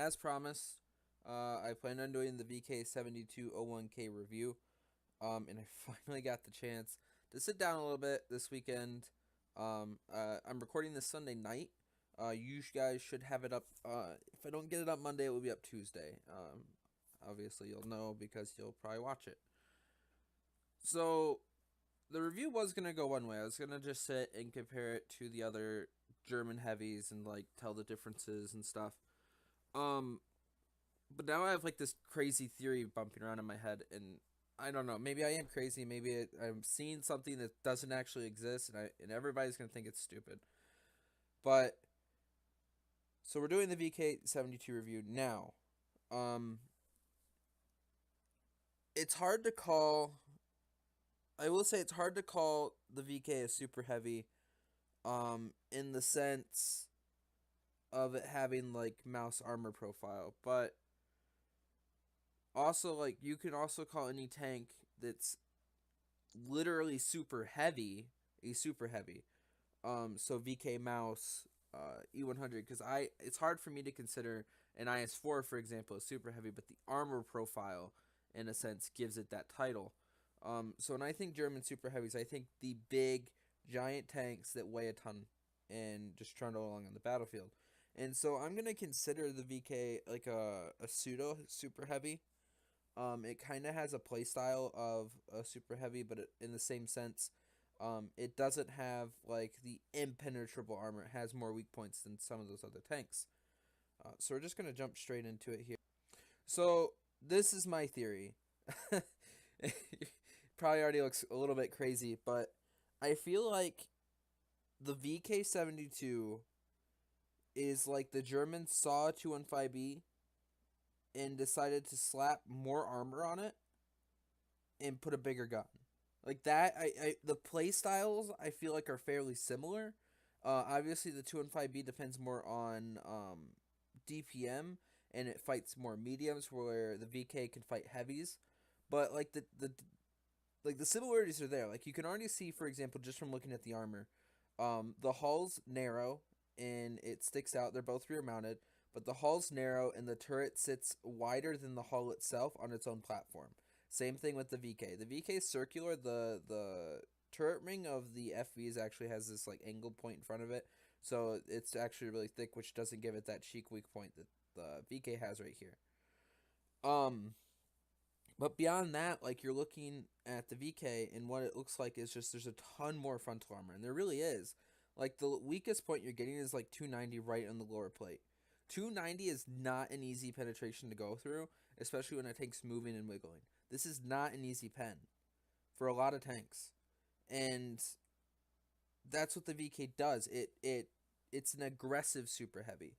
as promised, I plan on doing the VK7201K review. And I finally got the chance to sit down a little bit this weekend. I'm recording this Sunday night. You guys should have it up. If I don't get it up Monday, it will be up Tuesday. Obviously, you'll know because you'll probably watch it. So, the review was going to go one way. I was going to just sit and compare it to the other German heavies and, like, tell the differences and stuff. Um, but now I have, like, this crazy theory bumping around in my head, and I don't know. Maybe I am crazy. Maybe I'm seeing something that doesn't actually exist, and everybody's going to think it's stupid. But, so we're doing the VK72 review now. Um, it's hard to call. I will say it's hard to call the VK a super heavy, in the sense of it having like mouse armor profile, but also like you can also call any tank that's literally super heavy a super heavy. So VK mouse, E100, because it's hard for me to consider an IS4, for example, a super heavy, but the armor profile, in a sense, gives it that title. So when I think German super heavies, I think the big, giant tanks that weigh a ton and just trundle along on the battlefield. And so I'm gonna consider the VK like a pseudo super heavy. It kind of has a playstyle of a super heavy, but in the same sense, it doesn't have like the impenetrable armor. It has more weak points than some of those other tanks. So we're just gonna jump straight into it here. So this is my theory. Probably already looks a little bit crazy, but I feel like the VK72 is like the Germans saw 215B and decided to slap more armor on it and put a bigger gun. Like that, the play styles I feel like are fairly similar. Obviously, the 215B depends more on DPM, and it fights more mediums, where the VK can fight heavies. But like the similarities are there. Like you can already see, for example, just from looking at the armor, the hull's narrow and it sticks out. They're both rear mounted, but the hull's narrow and the turret sits wider than the hull itself on its own platform. Same thing with the VK. The VK is circular. The turret ring of the FVs actually has this like angle point in front of it, so it's actually really thick, which doesn't give it that chic weak point that the VK has right here. Um, but beyond that, like you're looking at the VK, and what it looks like is just there's a ton more frontal armor, and there really is. Like the weakest point you're getting is like 290 right on the lower plate. 290 is not an easy penetration to go through, especially when a tank's moving and wiggling. This is not an easy pen for a lot of tanks, and that's what the VK does. It's an aggressive super heavy.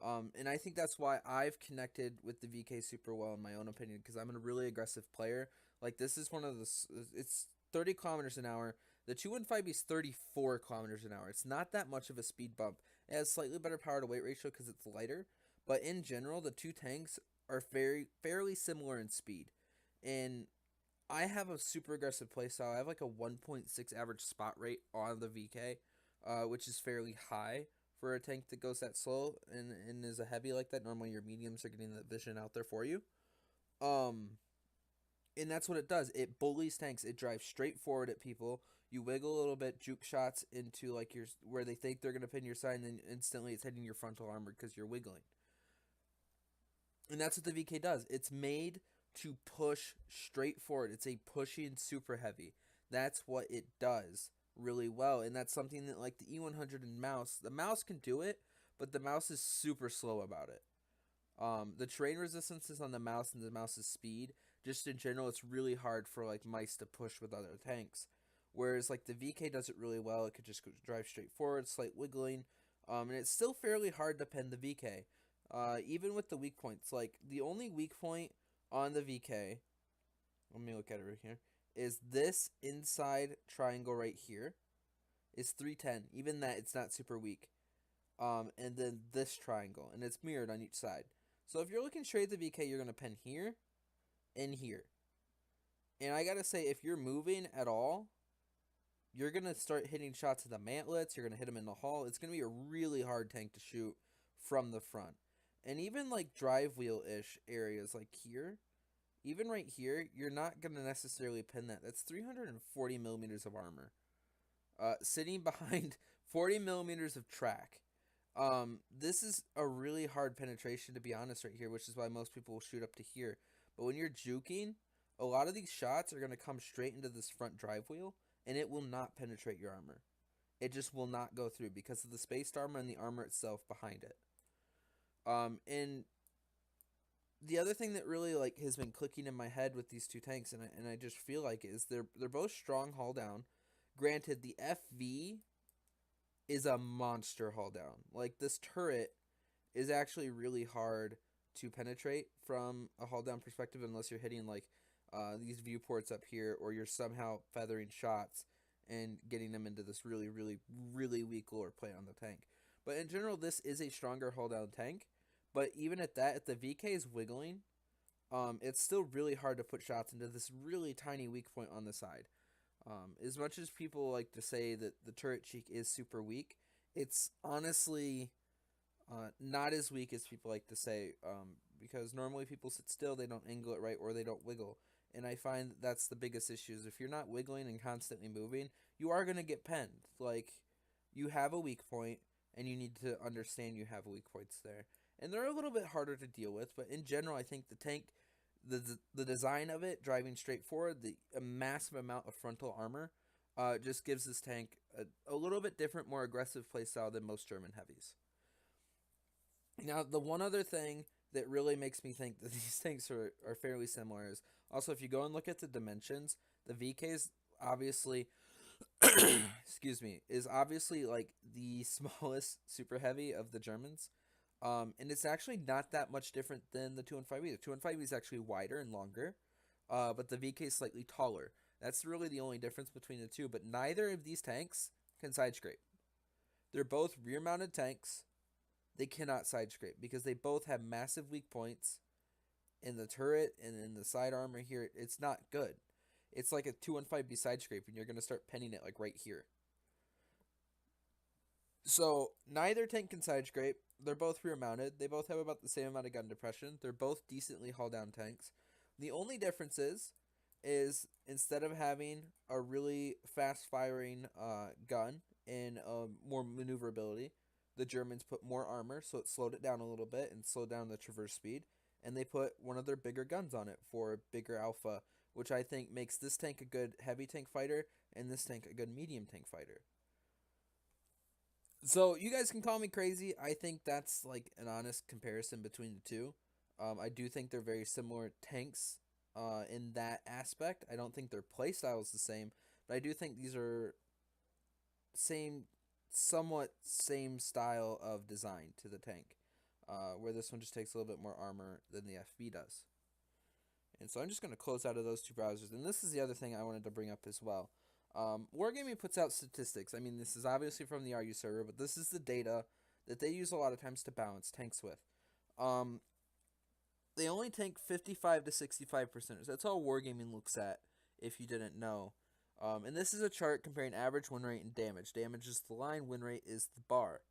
And I think that's why I've connected with the VK super well in my own opinion, because I'm a really aggressive player. Like this is one of the it's 30 kilometers an hour. The 215B is 34 kilometers an hour. It's not that much of a speed bump. It has slightly better power to weight ratio because it's lighter, but in general, the two tanks are fairly similar in speed. And I have a super aggressive playstyle. I have like a 1.6 average spot rate on the VK, which is fairly high for a tank that goes that slow and is a heavy like that. Normally your mediums are getting the vision out there for you. Um, and that's what it does. It bullies tanks. It drives straight forward at people. You wiggle a little bit, juke shots into like your where they think they're gonna pin your side, and then instantly it's hitting your frontal armor because you're wiggling. And that's what the VK does. It's made to push straight forward. It's a pushing super heavy. That's what it does really well. And that's something that like the E100 and mouse, the mouse can do it, but the mouse is super slow about it. The terrain resistance is on the mouse and the mouse's speed. Just in general, it's really hard for like mice to push with other tanks. Whereas like the VK does it really well. It could just drive straight forward, slight wiggling. And it's still fairly hard to pen the VK. Even with the weak points, like the only weak point on the VK, let me look at it right here, is this inside triangle right here is 310. Even that, it's not super weak. And then this triangle, and it's mirrored on each side. So if you're looking straight at the VK, you're gonna pen here and here. And I gotta say, if you're moving at all, you're gonna start hitting shots at the mantlets. You're gonna hit them in the hull. It's gonna be a really hard tank to shoot from the front. And even like drive wheel ish areas like here, even right here, you're not gonna necessarily pin that. That's 340 millimeters of armor, sitting behind 40 millimeters of track. This is a really hard penetration, to be honest, right here, which is why most people will shoot up to here. But when you're juking, a lot of these shots are going to come straight into this front drive wheel, and it will not penetrate your armor. It just will not go through because of the spaced armor and the armor itself behind it. And the other thing that really like has been clicking in my head with these two tanks, and I just feel like it, is they're both strong hull down. Granted, the FV is a monster hull down. Like, this turret is actually really hard to penetrate from a hull down perspective unless you're hitting like these viewports up here, or you're somehow feathering shots and getting them into this really, really, really weak lure play on the tank. But in general, this is a stronger hull down tank. But even at that, if the VK is wiggling, it's still really hard to put shots into this really tiny weak point on the side. As much as people like to say that the turret cheek is super weak, it's honestly not as weak as people like to say, because normally people sit still, they don't angle it right, or they don't wiggle. And I find that's the biggest issue, is if you're not wiggling and constantly moving, you are going to get penned. Like, you have a weak point, and you need to understand you have weak points there. And they're a little bit harder to deal with, but in general, I think the tank, the design of it, driving straight forward, a massive amount of frontal armor, just gives this tank a little bit different, more aggressive playstyle than most German heavies. Now, the one other thing that really makes me think that these tanks are fairly similar is also, if you go and look at the dimensions, the VK's obviously, excuse me, is obviously like the smallest super heavy of the Germans. And it's actually not that much different than the 215B. The 215B is actually wider and longer, but the VK is slightly taller. That's really the only difference between the two, but neither of these tanks can side scrape. They're both rear-mounted tanks. They cannot side scrape because they both have massive weak points in the turret and in the side armor here. It's not good. It's like a 215B side scrape, and you're going to start penning it like right here. So neither tank can side scrape. They're both rear mounted. They both have about the same amount of gun depression. They're both decently hull down tanks. The only difference is instead of having a really fast firing gun and more maneuverability, the Germans put more armor, so it slowed it down a little bit and slowed down the traverse speed. And they put one of their bigger guns on it for bigger alpha, which I think makes this tank a good heavy tank fighter and this tank a good medium tank fighter. So you guys can call me crazy. I think that's like an honest comparison between the two. I do think they're very similar tanks in that aspect. I don't think their playstyle is the same, but I do think these are same, somewhat same style of design to the tank, where this one just takes a little bit more armor than the FB does. And so I'm just going to close out of those two browsers. And this is the other thing I wanted to bring up as well. Wargaming puts out statistics. I mean, this is obviously from the RU server, but this is the data that they use a lot of times to balance tanks with. They only tank 55 to 65%. That's all Wargaming looks at, if you didn't know. And this is a chart comparing average win rate and damage. Damage is the line, win rate is the bar.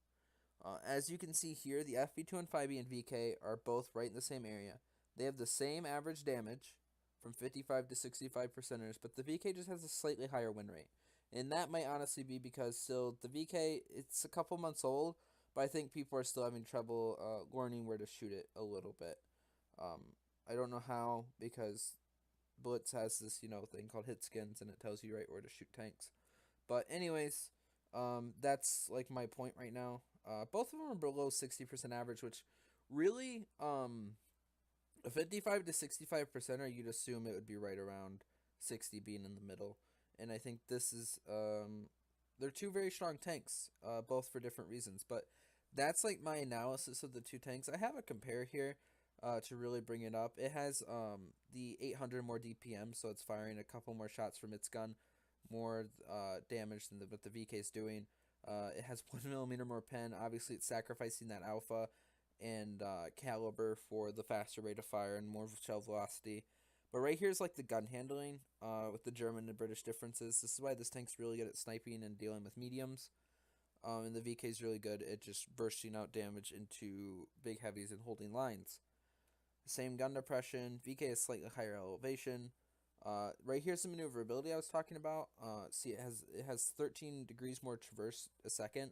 As you can see here, the FV2 and 5B and VK are both right in the same area. They have the same average damage from 55 to 65%ers, but the VK just has a slightly higher win rate. And that might honestly be because still the VK, it's a couple months old, but I think people are still having trouble learning where to shoot it a little bit. I don't know how, because Blitz has this, thing called hit skins, and it tells you right where to shoot tanks. But anyways, that's like my point right now. Both of them are below 60% average, which really, a 55 to 65%er, you'd assume it would be right around 60 being in the middle. And I think this is, they're two very strong tanks, both for different reasons. But that's like my analysis of the two tanks. I have a compare here to really bring it up. It has the 800 more DPM, so it's firing a couple more shots from its gun, more damage than what the VK is doing. It has 1mm more pen. Obviously, it's sacrificing that alpha and caliber for the faster rate of fire and more shell velocity. But right here is like the gun handling with the German and British differences. This is why this tank's really good at sniping and dealing with mediums. And the VK is really good at just bursting out damage into big heavies and holding lines. Same gun depression. VK is slightly higher elevation. Right here's the maneuverability I was talking about. See, it has 13 degrees more traverse a second.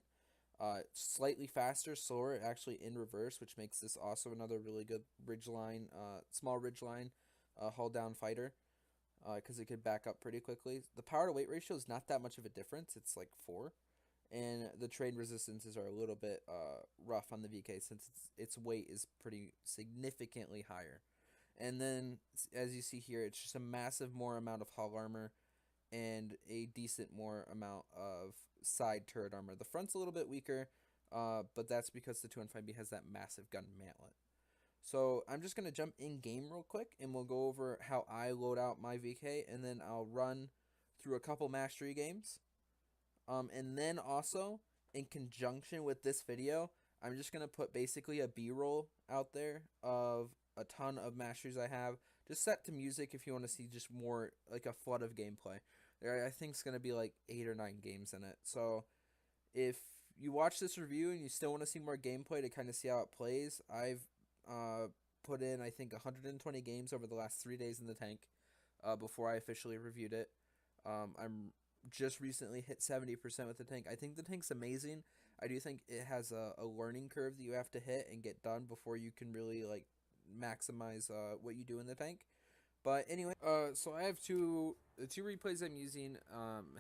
Slightly faster, slower, actually in reverse, which makes this also another really good ridgeline, small ridgeline, hull down fighter, because it could back up pretty quickly. The power to weight ratio is not that much of a difference. It's like 4. And the trade resistances are a little bit rough on the VK since its weight is pretty significantly higher. And then, as you see here, it's just a massive more amount of hull armor and a decent more amount of side turret armor. The front's a little bit weaker, but that's because the 215B has that massive gun mantlet. So I'm just going to jump in game real quick, and we'll go over how I load out my VK, and then I'll run through a couple mastery games. And then also, in conjunction with this video, I'm just going to put basically a B-roll out there of a ton of masteries I have. Just set to music if you want to see just more, like a flood of gameplay. There, I think it's going to be like 8 or 9 games in it. So, if you watch this review and you still want to see more gameplay to kind of see how it plays, I've put in, I think, 120 games over the last 3 days in the tank before I officially reviewed it. I'm just recently hit 70% with the tank. I think the tank's amazing. I do think it has a learning curve that you have to hit and get done before you can really like maximize what you do in the tank. But anyway, so I have the two replays I'm using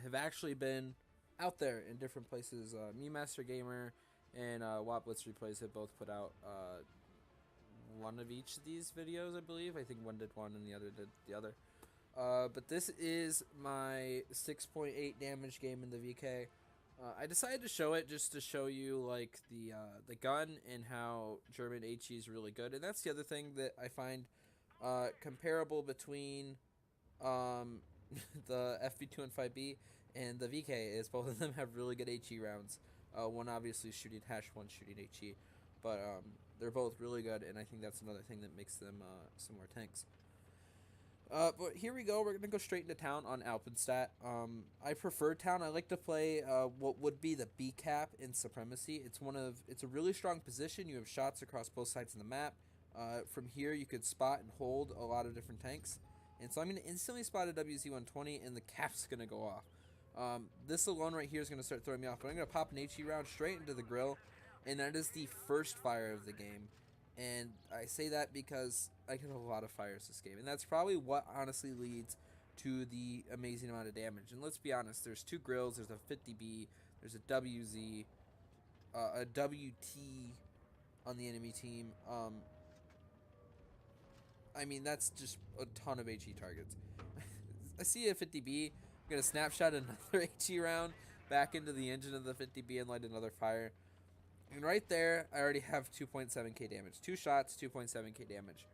have actually been out there in different places. Me Master Gamer and Wapblitz replays have both put out one of each of these videos, I believe. I think one did one and the other did the other. But this is my 6.8 damage game in the VK. I decided to show it just to show you like the gun and how German HE is really good. And that's the other thing that I find comparable between the FV215B and the VK is both of them have really good HE rounds. One obviously shooting hash, one shooting HE. But they're both really good, and I think that's another thing that makes them similar tanks. But here we go. We're going to go straight into town on Alpenstat. I prefer town. I like to play what would be the B cap in Supremacy. It's a really strong position. You have shots across both sides of the map. From here, you could spot and hold a lot of different tanks. And so I'm going to instantly spot a WZ-120, and the cap's going to go off. This alone right here is going to start throwing me off. But I'm going to pop an HE round straight into the grill, and that is the first fire of the game. And I say that because I get a lot of fires this game. And that's probably what honestly leads to the amazing amount of damage. And let's be honest, there's 2 grills, there's a 50B, there's a WZ, a WT on the enemy team. I mean, that's just a ton of HE targets. I see a 50B, I'm going to snapshot another HE round back into the engine of the 50B and light another fire. And right there, I already have 2.7k damage. 2 shots, 2.7k damage.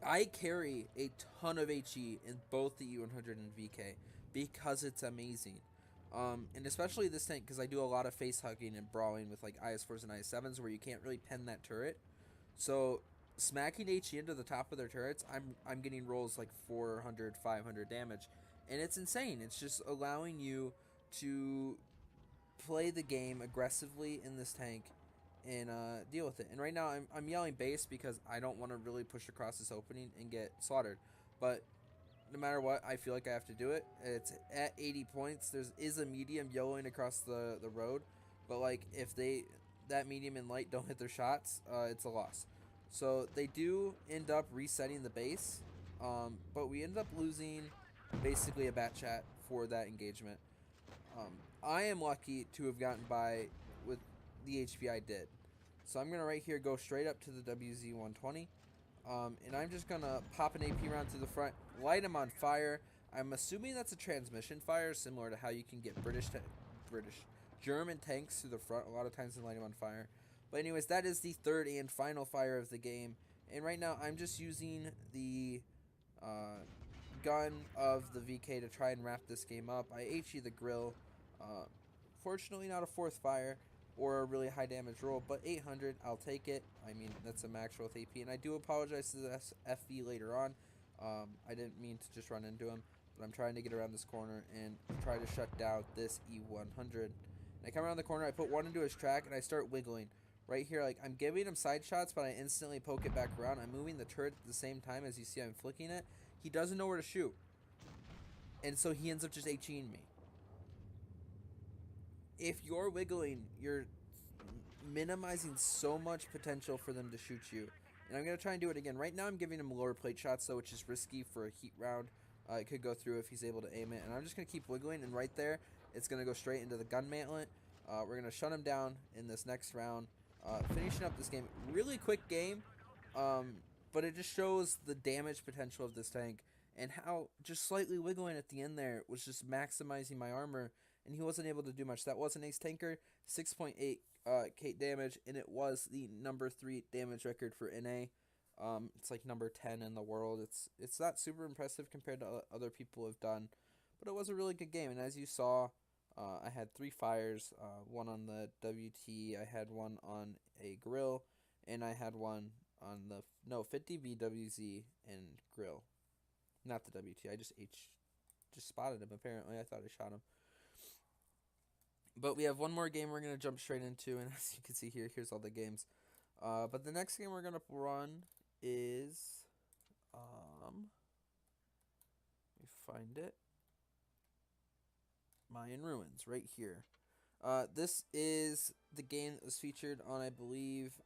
I carry a ton of HE in both the E100 and VK because it's amazing. And especially this tank because I do a lot of face hugging and brawling with like IS-4s and IS-7s where you can't really pen that turret. So smacking HE into the top of their turrets, I'm getting rolls like 400, 500 damage. And it's insane. It's just allowing you to play the game aggressively in this tank and deal with it. And right now I'm yelling base because I don't want to really push across this opening and get slaughtered. But no matter what, I feel like I have to do it. It's at 80 points. There is a medium yellowing across the road. But like if that medium and light don't hit their shots, it's a loss. So they do end up resetting the base. But we end up losing basically a bat chat for that engagement. I am lucky to have gotten by with the HP I did. So I'm going to right here go straight up to the WZ-120. And I'm just going to pop an AP round to the front, light him on fire. I'm assuming that's a transmission fire, similar to how you can get German tanks through the front a lot of times and light them on fire. But anyways, that is the third and final fire of the game. And right now I'm just using the gun of the VK to try and wrap this game up. I HE the grill. Fortunately not a 4th fire or a really high damage roll, but 800, I'll take it. I mean, that's a max roll with AP, and I do apologize to the FV later on. I didn't mean to just run into him, but I'm trying to get around this corner and try to shut down this E100. And I come around the corner, I put one into his track, and I start wiggling. Right here, like, I'm giving him side shots, but I instantly poke it back around. I'm moving the turret at the same time. As you see, I'm flicking it. He doesn't know where to shoot. And so he ends up just HEing me. If you're wiggling, you're minimizing so much potential for them to shoot you. And I'm going to try and do it again. Right now I'm giving him lower plate shots, though, which is risky for a heat round. It could go through if he's able to aim it. And I'm just going to keep wiggling, and right there, it's going to go straight into the gun mantlet. We're going to shut him down in this next round. Finishing up this game. Really quick game, but it just shows the damage potential of this tank and how just slightly wiggling at the end there was just maximizing my armor, and he wasn't able to do much. That was an ace tanker, 6.8 K damage, and it was the number 3 damage record for NA. It's like number 10 in the world. It's not super impressive compared to other people have done, but it was a really good game. And as you saw, I had 3 fires, one on the WT, I had one on a grill, and I had one on the 50V WZ and grill. Not the WT. I just spotted him. Apparently, I thought I shot him. But we have one more game we're gonna jump straight into, and as you can see here, here's all the games. But the next game we're gonna run is let me find it. Mayan Ruins, right here. This is the game that was featured on, I believe,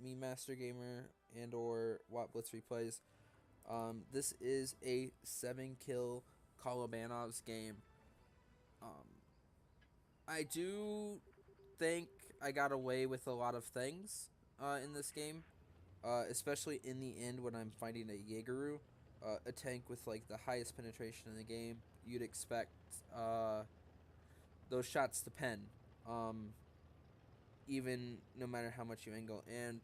Me Master Gamer and or Watt Blitz Replays. This is a 7-kill Kolobanov's game. I do think I got away with a lot of things in this game, especially in the end when I'm fighting a Jaegeru, a tank with like the highest penetration in the game. You'd expect those shots to pen, even no matter how much you angle. And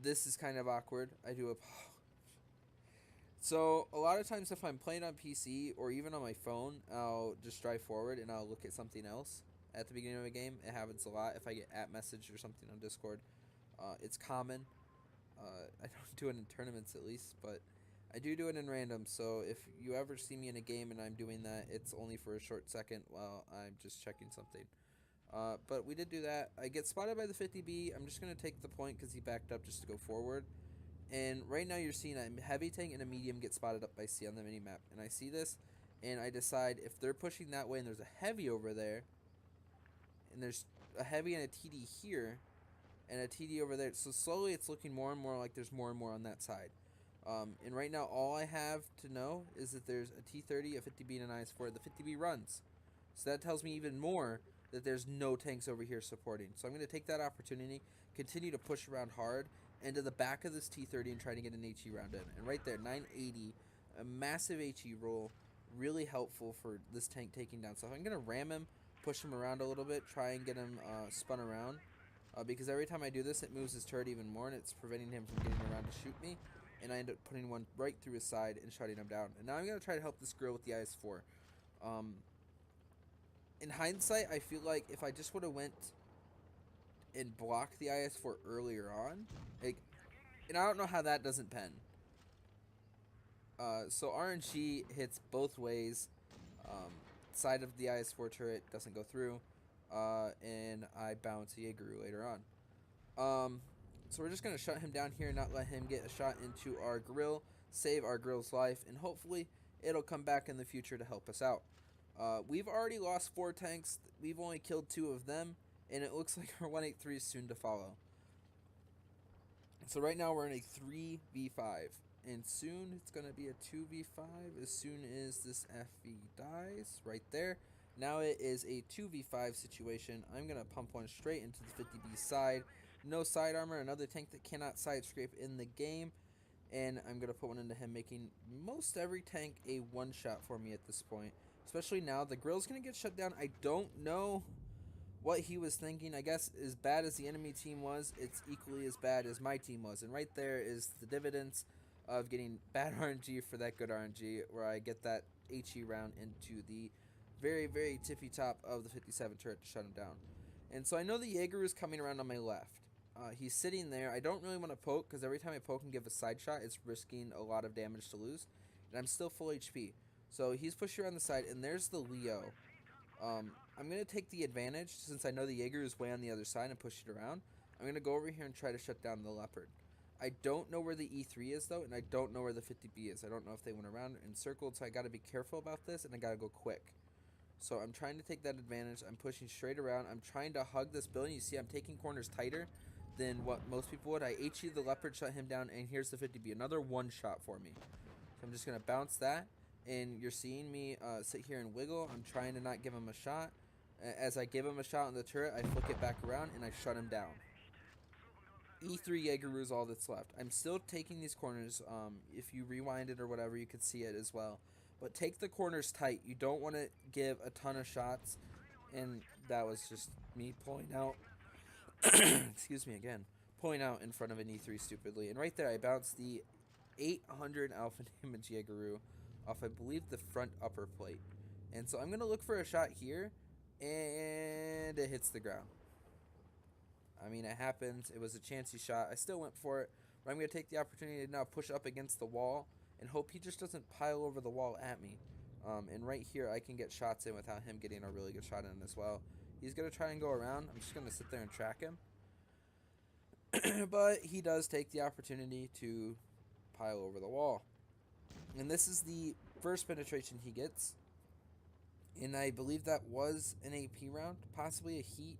this is kind of awkward. I do apologize. So a lot of times if I'm playing on PC or even on my phone, I'll just drive forward and I'll look at something else at the beginning of a game. It happens a lot if I get at message or something on Discord. It's common. I don't do it in tournaments at least, but I do it in random. So if you ever see me in a game and I'm doing that, it's only for a short second while I'm just checking something. But we did do that. I get spotted by the 50B. I'm just going to take the point because he backed up just to go forward. And right now you're seeing a heavy tank and a medium get spotted up by C on the minimap. And I see this, and I decide if they're pushing that way and there's a heavy over there, and there's a heavy and a TD here, and a TD over there. So slowly it's looking more and more like there's more and more on that side. And right now all I have to know is that there's a T30, a 50B, and an IS-4. The 50B runs. So that tells me even more that there's no tanks over here supporting. So I'm going to take that opportunity, continue to push around hard, into the back of this T30 and try to get an HE round in. And right there, 980, a massive HE roll, really helpful for this tank taking down stuff. I'm going to ram him, push him around a little bit, try and get him spun around. Because every time I do this, it moves his turret even more, and it's preventing him from getting around to shoot me. And I end up putting one right through his side and shutting him down. And now I'm going to try to help this girl with the IS-4. In hindsight, I feel like if I just would have went and blocked the IS-4 earlier on, and I don't know how that doesn't pen. So RNG hits both ways. Side of the IS-4 turret doesn't go through, and I bounce Jaegeru later on. So we're just going to shut him down here and not let him get a shot into our grill, save our grill's life, and hopefully it'll come back in the future to help us out. We've already lost 4 tanks. We've only killed 2 of them, and it looks like our 183 is soon to follow. So right now we're in a 3v5, and soon it's going to be a 2v5 as soon as this FV dies right there. Now it is a 2v5 situation. I'm going to pump one straight into the 50B side. No side armor, another tank that cannot side scrape in the game. And I'm going to put one into him, making most every tank a one-shot for me at this point. Especially now, the grill's going to get shut down. I don't know what he was thinking. I guess as bad as the enemy team was, it's equally as bad as my team was. And right there is the dividends of getting bad RNG for that good RNG, where I get that HE round into the very, very tippy top of the 57 turret to shut him down. And so I know the Jaeger is coming around on my left. He's sitting there. I don't really want to poke, because every time I poke and give a side shot, it's risking a lot of damage to lose. And I'm still full HP. So he's pushing around the side, and there's the Leo. I'm going to take the advantage since I know the Jaeger is way on the other side and push it around. I'm going to go over here and try to shut down the Leopard. I don't know where the E3 is though, and I don't know where the 50B is. I don't know if they went around and circled, so I got to be careful about this, and I got to go quick. So I'm trying to take that advantage. I'm pushing straight around. I'm trying to hug this building. You see I'm taking corners tighter than what most people would. I HE the Leopard, shut him down, and here's the 50B. Another one shot for me. So I'm just going to bounce that, and you're seeing me sit here and wiggle. I'm trying to not give him a shot. As I give him a shot on the turret, I flick it back around, and I shut him down. E3 Jaegeru is all that's left. I'm still taking these corners. If you rewind it or whatever, you could see it as well. But take the corners tight. You don't want to give a ton of shots. And that was just me pulling out. Excuse me again. Pulling out in front of an E3 stupidly. And right there, I bounced the 800 alpha damage Jaegeru off, I believe, the front upper plate. And so I'm going to look for a shot here. And it hits the ground. I mean, it happens. It was a chancy shot. I still went for it. But I'm going to take the opportunity to now push up against the wall and hope he just doesn't pile over the wall at me. And right here, I can get shots in without him getting a really good shot in as well. He's going to try and go around. I'm just going to sit there and track him. But he does take the opportunity to pile over the wall. And this is the first penetration he gets. And I believe that was an AP round, possibly a heat.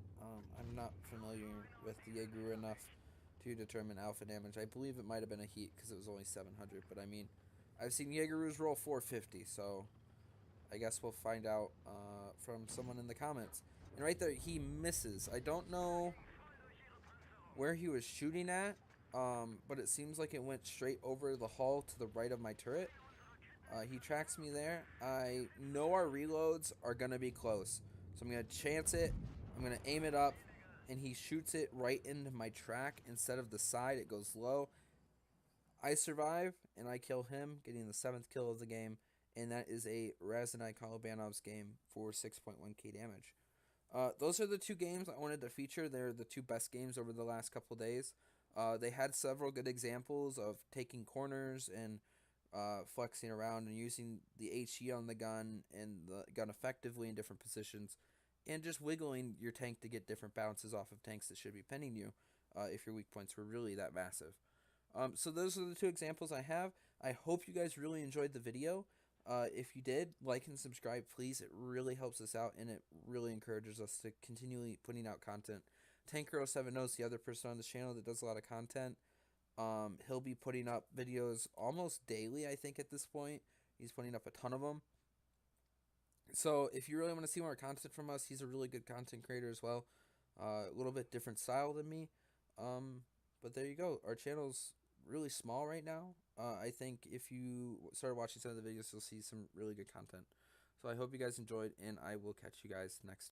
I'm not familiar with the Jaeger enough to determine alpha damage. I believe it might have been a heat because it was only 700. But I mean, I've seen Jaegeroos roll 450, so I guess we'll find out from someone in the comments. And right there, he misses. I don't know where he was shooting at, but it seems like it went straight over the hull to the right of my turret. He tracks me there. I know our reloads are going to be close. So I'm going to chance it. I'm going to aim it up. And he shoots it right into my track. Instead of the side, it goes low. I survive, and I kill him, getting the 7th kill of the game. And that is a Razanai Kolobanov's game for 6.1k damage. Those are the two games I wanted to feature. They're the two best games over the last couple days. They had several good examples of taking corners and flexing around and using the HE on the gun and the gun effectively in different positions, and just wiggling your tank to get different bounces off of tanks that should be pinning you if your weak points were really that massive. So those are the two examples I have. I hope you guys really enjoyed the video. If you did, like and subscribe, please. It really helps us out, and it really encourages us to continually putting out content. Tanker07 is the other person on this channel that does a lot of content. He'll be putting up videos almost daily, I think, at this point. He's putting up a ton of them. So if you really want to see more content from us, he's a really good content creator as well. A little bit different style than me. But there you go. Our channel's really small right now. I think if you started watching some of the videos, you'll see some really good content. So I hope you guys enjoyed, and I will catch you guys next time.